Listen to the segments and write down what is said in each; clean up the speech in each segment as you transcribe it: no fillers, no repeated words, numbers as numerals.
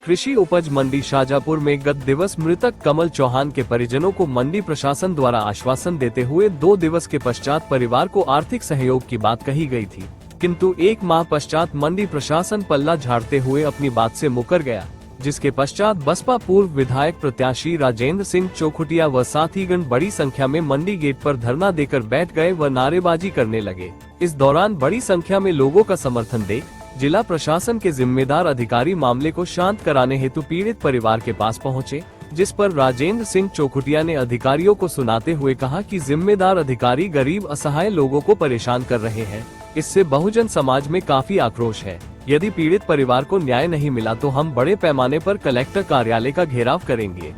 कृषि उपज मंडी शाजापुर में गत दिवस मृतक कमल चौहान के परिजनों को मंडी प्रशासन द्वारा आश्वासन देते हुए 2 दिवस के पश्चात परिवार को आर्थिक सहयोग की बात कही गई थी, किंतु 1 माह पश्चात मंडी प्रशासन पल्ला झाड़ते हुए अपनी बात से मुकर गया, जिसके पश्चात बसपा पूर्व विधायक प्रत्याशी राजेंद्र सिंह चौखुटिया व साथीगण बड़ी संख्या में मंडी गेट पर धरना देकर बैठ गए व नारेबाजी करने लगे। इस दौरान बड़ी संख्या में लोगों का समर्थन देख जिला प्रशासन के जिम्मेदार अधिकारी मामले को शांत कराने हेतु पीड़ित परिवार के पास पहुंचे, जिस पर राजेंद्र सिंह चौखुटिया ने अधिकारियों को सुनाते हुए कहा कि जिम्मेदार अधिकारी गरीब असहाय लोगों को परेशान कर रहे हैं। इससे बहुजन समाज में काफी आक्रोश है। यदि पीड़ित परिवार को न्याय नहीं मिला तो हम बड़े पैमाने पर कलेक्टर कार्यालय का घेराव करेंगे।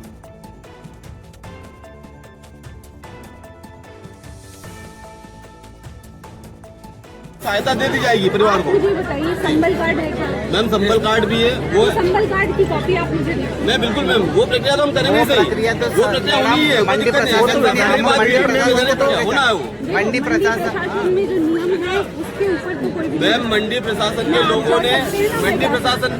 सहायता दे दी जाएगी परिवार को। मुझे बताइए संबल कार्ड है क्या? मैम संबल कार्ड भी है, वो संबल कार्ड की कॉपी आप मुझे दीजिए। मैं बिल्कुल मैम वो प्रक्रिया तो हम करेंगे सही, वो प्रक्रिया होनी है। मंडी प्रशासन मंडी प्रशासन में जो नियम है उसके ऊपर तो कोई भी मैम मंडी प्रशासन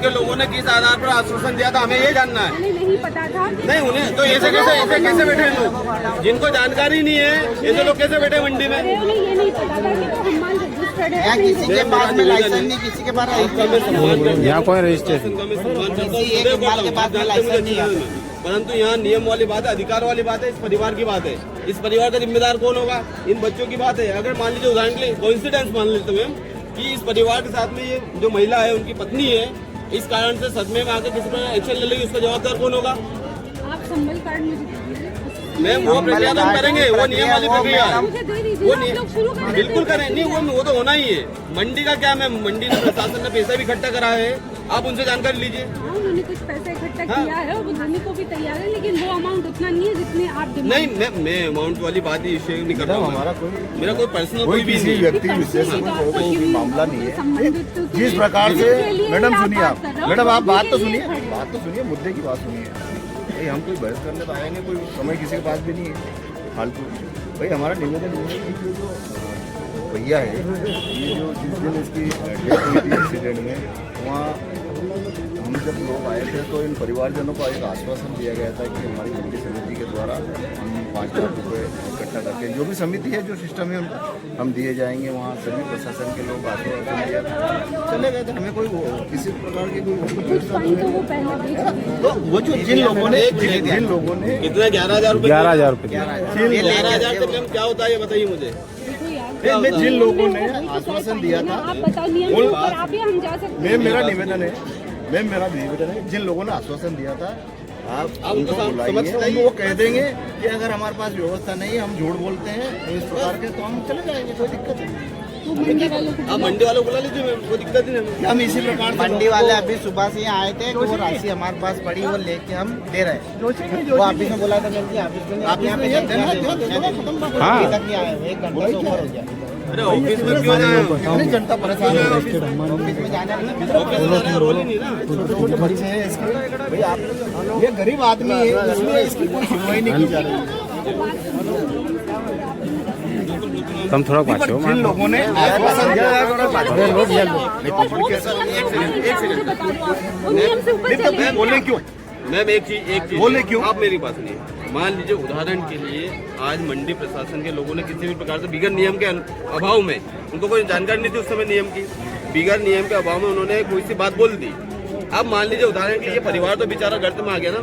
के लोगों ने किस आधार पर आश्वासन दिया था हमें ये जानना है। नहीं पता था। नहीं उन्हें तो ऐसे कैसे बैठे लोग जिनको जानकारी नहीं है, ऐसे लोग कैसे बैठे मंडी में? उन्हें ये नहीं पता था कि तो हमारे रजिस्टर्ड है। किसी के पास में लाइसेंस नहीं, किसी के पास यहाँ कोई रजिस्ट्रेशन परंतु यहाँ नियम वाली बात है, अधिकार वाली बात है, इस परिवार की बात है। इस परिवार का जिम्मेदार कौन होगा? इन के की बात है। अगर मान लीजिए उदाहरण के लिए कोइंसिडेंस मान लेते मैम कि इस परिवार के साथ में ये जो महिला है उनकी पत्नी है, इस कारण से सदमे में आकर किसी पर एक्शन ले लेगी, उसका जवाबदार कौन होगा? आप संबल कार्ड मुझे दीजिए। मैम वो प्रक्रिया तो हम करेंगे, वो नियम वाली प्रक्रिया है, मुझे दे दीजिए। वो आप लोग शुरू करें। बिल्कुल करें। नहीं वो तो होना ही है। मंडी का क्या मैम, मंडी ने प्रशासन ने पैसा भी इकट्ठा करा है, आप उनसे जानकारी लीजिए। हाँ, उन्होंने कुछ पैसा इकट्ठा किया है और वो देने को भी तैयार है, लेकिन वो अमाउंट उतना नहीं है जितने आप नहीं मैं अमाउंट वाली बात ही शेयर नहीं कर रहा हूँ। मेरा कोई पर्सनल कोई भी किसी व्यक्ति विशेष में कोई मामला नहीं है। जिस प्रकार से मैडम सुनिए, आप मैडम आप बात तो सुनिए, मुद्दे की बात सुनिए भाई। हम कोई बहस करने तो आए नहीं, कोई समय किसी के पास भी नहीं है फालतू। भाई हमारा निवेदन ये है कि जो भैया है, ये जो जिस दिन इसकी डेथ हुई थी एक्सीडेंट में, वहाँ हम जब लोग आए थे तो इन परिवारजनों को एक आश्वासन दिया गया था कि हमारी मंडी समिति के द्वारा हम 5 लाख रुपये इकट्ठा करके जो भी समिति है, जो सिस्टम है उनका हम दिए जाएंगे। वहाँ सभी प्रशासन के लोग आश्वासन दिया चले गए थे। हमें कोई किसी प्रकार की कोई तो वो जो जिन लोगों ने कितना 11,000 रुपये 11,000 रुपये 11,000 से मैम क्या होता है ये बताइए मुझे। जिन लोगों ने आश्वासन दिया था, आप बताओ नियम के ऊपर आप ही हम जा सकते हैं। मैम मेरा निवेदन है, जिन लोगों ने आश्वासन दिया था आप उनको बुलाइए, वो कह देंगे कि अगर हमारे पास व्यवस्था नहीं है, हम झूठ बोलते हैं इस प्रकार के, तो हम चले जाएंगे, कोई दिक्कत नहीं। तो मंडी वालों को आप मंडी वालों को बुला लीजिए मैम, कोई दिक्कत नहीं है। हम इसी प्रकार मंडी वाले अभी सुबह से यहाँ आए थे, वो राशि हमारे पास पड़ी, वो लेके हम दे रहे हैं। वो ऑफिस में बोला था मैम, ऑफिस में आप यहाँ पे अभी तक नहीं आए, 1 घंटा से ऊपर हो गया। अरे ऑफिस में क्यों जाए? जनता परेशान है। ऑफिस में जाना रोल ही नहीं ना। छोटे छोटे बच्चे हैं इसके, भाई आप ये गरीब आदमी है, इसलिए इसकी कोई सुनवाई नहीं की जा रही। तुम थोड़ा पाछो। जिन लोगों ने आश्वासन दिया है, बोले क्यों मैम एक चीज बोले क्यों? आप मेरी बात सुनिए। मान लीजिए उदाहरण के लिए आज मंडी प्रशासन के लोगों ने किसी भी प्रकार से बिगर नियम के अभाव में, उनको कोई जानकारी नहीं थी उस समय नियम की, बिगर नियम के अभाव में उन्होंने कोई सी बात बोल दी। अब मान लीजिए उदाहरण के लिए परिवार तो बेचारा गर्त में आ गया ना,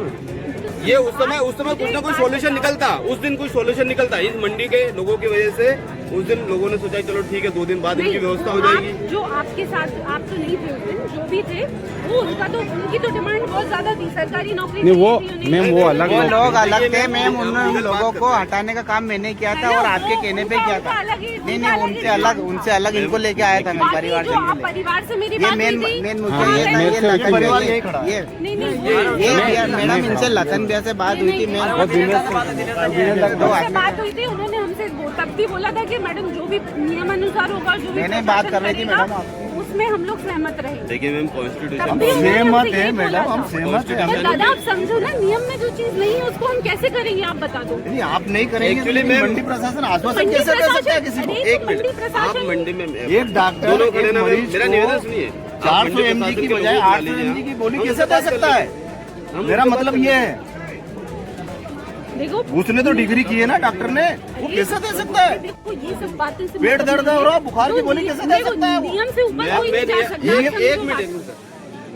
ये उस समय कुछ ना कोई सोल्यूशन निकलता, उस दिन कोई सोल्यूशन निकलता। इस मंडी के लोगों की वजह से उस दिन लोगों ने सोचा चलो ठीक है 2 दिन बाद इनकी व्यवस्था हो जाएगी। जो आपके साथ आप तो नहीं थे उस दिन, जो भी थे वो उनकी तो डिमांड बहुत ज्यादा थी, सरकारी नौकरी नहीं वो मैम वो अलग वो लोग अलग थे मैम, उन लोगों को हटाने का काम मैंने किया था और आपके कहने पे किया था। नहीं उनसे अलग इनको लेके आया था मैं परिवार से। परिवार से मेरी ये मेन मुद्दा ये मैडम इनसे लखन भैया से बात हुई थी, मैं बात हुई थी, उन्होंने हमसे तब भी बोला था कि मैडम जो भी नियमानुसार होगा, जो भी मैंने बात कर रही थी मैडम, उसमें में हम लोग सहमत रहे। देखिए मैम, कॉन्स्टिट्यूशन तब भी उन्होंने सहमत हमसे है ये मैडम, बोला हम था। सहमत है। पर दादा आप समझो ना, नियम में जो चीज नहीं है उसको हम कैसे करेंगे, आप बता दो। नहीं आप नहीं करेंगे, Actually, लेकिन मैम, मंडी प्रशासन आश्वासन मंडी कैसे दे सकता है प्रशासन- किसी को? अरे, एक तो मिनट, मंडी आप प्रशासन- मंडी में एक डॉक्टर दोनों एक खड़े ना, मरीज मेरा को निवेदन सुनिए। 400 mg की बजाय 800 mg की गोली कैसे दे सकता है? मेरा मतलब ये है, देखो उसने तो डिग्री की है ना डॉक्टर ने, वो कैसे दे सकता है? देखो ये सब बातें से पेट दर्द हो रहा, बुखार की गोली कैसे दे देखो, सकता है वो? नियम से ऊपर कोई नहीं जा सकता। एक आप समझो मिनट, बात। एक मिनट सर,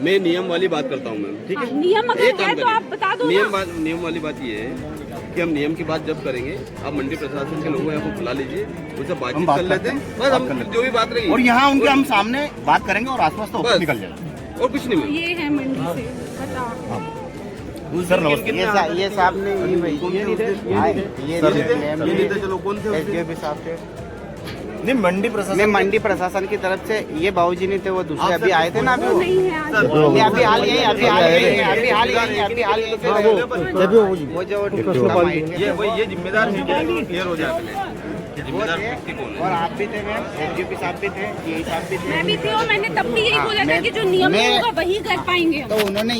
मैं नियम वाली बात करता हूँ मैम, ठीक है? हाँ, नियम अगर एक काम है तो करिए। आप बता दो नियम ना। नियम वाली बात ये है कि हम नियम की बात जब करेंगे, आप मंडी प्रशासन के लोगों को बुला लीजिए, उनसे बातचीत बात कर लेते करते हैं, हैं, बस बात हम कर लेते जो भी बात रही और यहाँ उनके हम सामने बात करेंगे और आसपास तो बस। निकल जाएगा। और कुछ नहीं मैम। ये है मंडी से, बताओ। सर नमस्ते। ये साहब ने ये सर, चलो कौन थे उसके? एसडीओपी साहब थे। नहीं मंडी प्रशासन नहीं, मंडी प्रशासन की तरफ से ये बाबूजी नहीं थे, वो दूसरे अभी आए थे ना, अभी वो वो नहीं है आज। ये अभी हाल यही अभी हाल यही अभी हाल यही अभी हाल यही थे वो जो डिप्लोमा माइंड के थे, ये जिम्मेदार क्लियर हो जाए, वो थे। और आप भी थे मैम, एसडीओपी साहब भी थे, यही साहब भी थे। मैं भी थी और मैंने तब भी यही हाँ, बोला था मैं- कि जो नियम मैं- होगा वही कर पाएंगे हम। तो उन्होंने